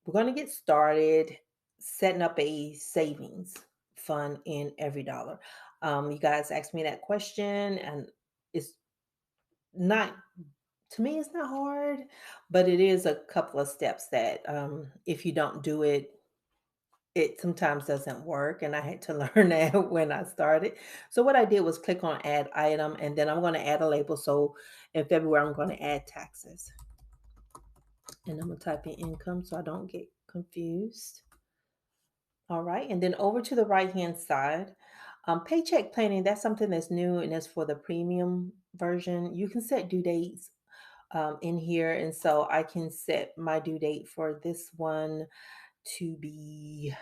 we're going to get started setting up a savings fund in EveryDollar. You guys asked me that question, and it's not, to me, it's not hard, but it is a couple of steps that if you don't do it, it sometimes doesn't work. And I had to learn that when I started. So what I did was click on add item, and then I'm going to add a label. So in February, I'm going to add taxes. And I'm going to type in income so I don't get confused. All right. And then over to the right hand side, paycheck planning, that's something that's new and that's for the premium version. You can set due dates in here. And so I can set my due date for this one to be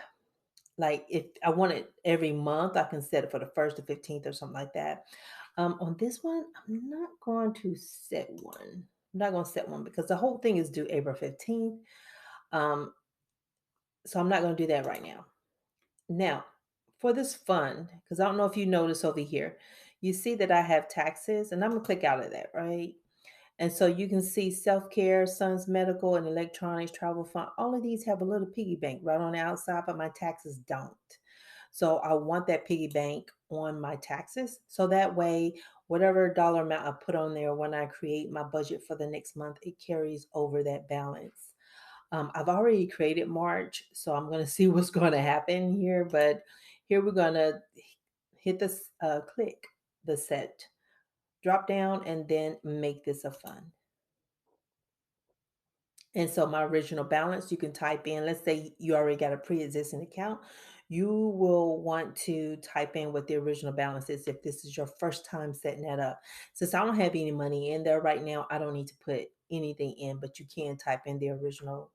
like, if I want it every month, I can set it for the 1st to 15th or something like that. On this one, I'm not going to set one. I'm not going to set one because the whole thing is due April 15th. Um, so I'm not going to do that right now. Now, for this fund, because I don't know if you notice over here, you see that I have taxes, and I'm going to click out of that, right? And so you can see self-care, sons medical, and electronics, travel fund. All of these have a little piggy bank right on the outside, but my taxes don't. So I want that piggy bank on my taxes. So that way, whatever dollar amount I put on there when I create my budget for the next month, it carries over that balance. I've already created March, so I'm going to see what's going to happen here. But here we're going to hit this, click the set drop down, and then make this a fund. And so my original balance, you can type in, let's say you already got a pre-existing account. You will want to type in what the original balance is if this is your first time setting that up. Since I don't have any money in there right now, I don't need to put anything in, but you can type in the original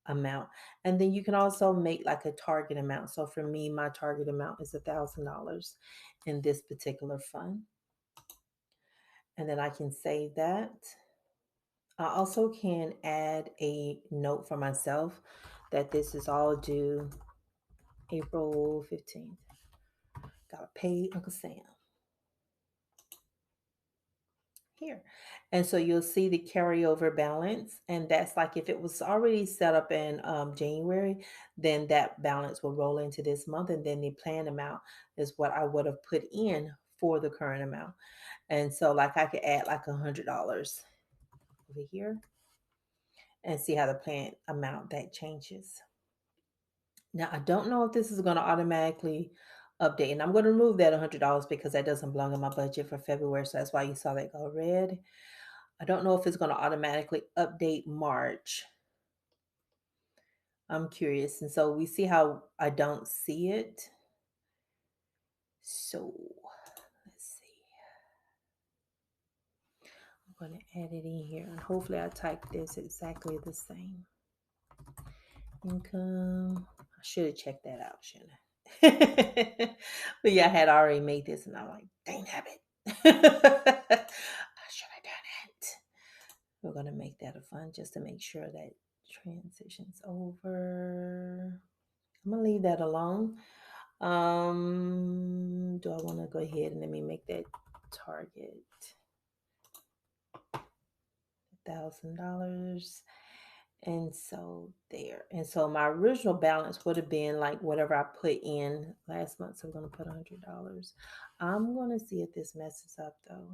amount. And then you can also make like a target amount. So for me, my target amount is $1,000 in this particular fund. And then I can save that. I also can add a note for myself that this is all due April 15th. Gotta pay Uncle Sam here. And so you'll see the carryover balance. And that's like if it was already set up in January, then that balance will roll into this month. And then the planned amount is what I would have put in for the current amount. And so, like, I could add like $100 over here and see how the planned amount that changes. Now, I don't know if this is going to automatically update, and I'm going to remove that $100 because that doesn't belong in my budget for February. So that's why you saw that go red. I don't know if it's going to automatically update March. I'm curious. And so we see how I don't see it. So let's see. I'm going to add it in here, and hopefully I type this exactly the same. Income. I should have checked that out, shouldn't I? But yeah, I had already made this, and I'm like, dang habit. I should have done it. We're gonna make that a fun just to make sure that transition's over. I'm gonna leave that alone. Do I want to go ahead and let me make that target $1,000? And so there. And so my original balance would have been like whatever I put in last month. So I'm going to put $100. I'm going to see if this messes up though.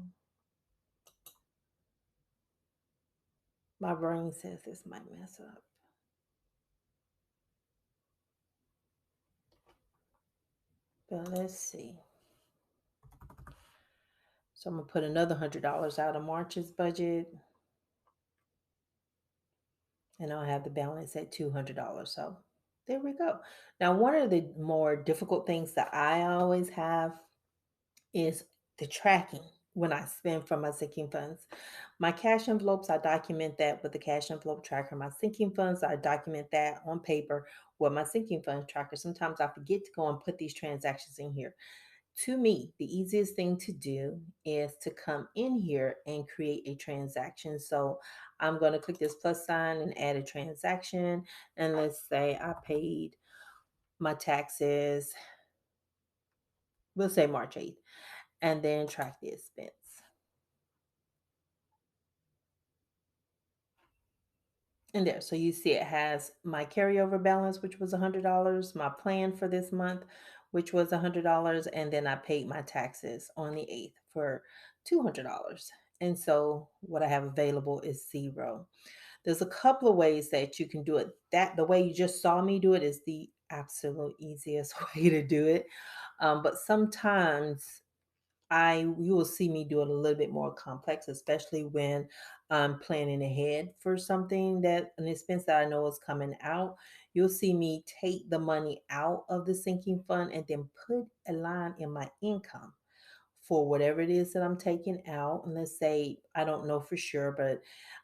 My brain says this might mess up. But let's see. So I'm going to put another $100 out of March's budget. And I'll have the balance at $200. So there we go. Now, one of the more difficult things that I always have is the tracking when I spend from my sinking funds. My cash envelopes, I document that with the cash envelope tracker. My sinking funds, I document that on paper with my sinking funds tracker. Sometimes I forget to go and put these transactions in here. To me, the easiest thing to do is to come in here and create a transaction. So I'm going to click this plus sign and add a transaction. And let's say I paid my taxes, we'll say March 8th, and then track the expense. And there, so you see it has my carryover balance, which was $100, my plan for this month, which was $100, and then I paid my taxes on the 8th for $200. And so what I have available is zero. There's a couple of ways that you can do it. That the way you just saw me do it is the absolute easiest way to do it. But sometimes you will see me do it a little bit more complex, especially when I'm planning ahead for something that an expense that I know is coming out. You'll see me take the money out of the sinking fund and then put a line in my income for whatever it is that I'm taking out. And let's say I don't know for sure, but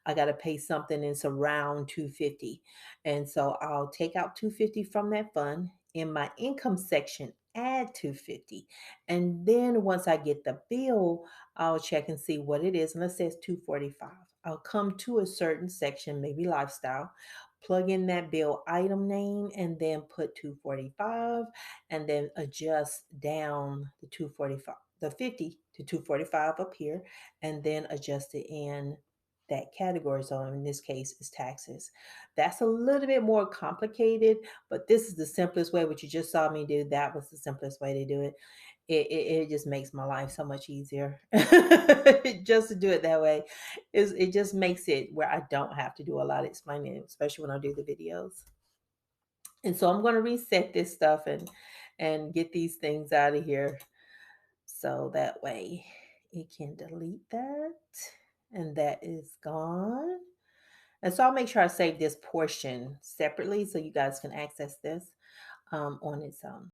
I got to pay something and it's around 250. And so I'll take out 250 from that fund in my income section, add 250. And then once I get the bill, I'll check and see what it is. And let's say it's 245. I'll come to a certain section, maybe lifestyle, plug in that bill item name and then put 245 and then adjust down the 245 the 50 to 245 up here and then adjust it in that category zone. In this case is taxes. That's a little bit more complicated, but this is the simplest way. What you just saw me do, that was the simplest way to do it. It just makes my life so much easier. Just to do it that way is it just makes it where I don't have to do a lot of explaining, especially when I do the videos. And so I'm going to reset this stuff and get these things out of here so that way it can delete that and that is gone. And so I'll make sure I save this portion separately so you guys can access this on its own.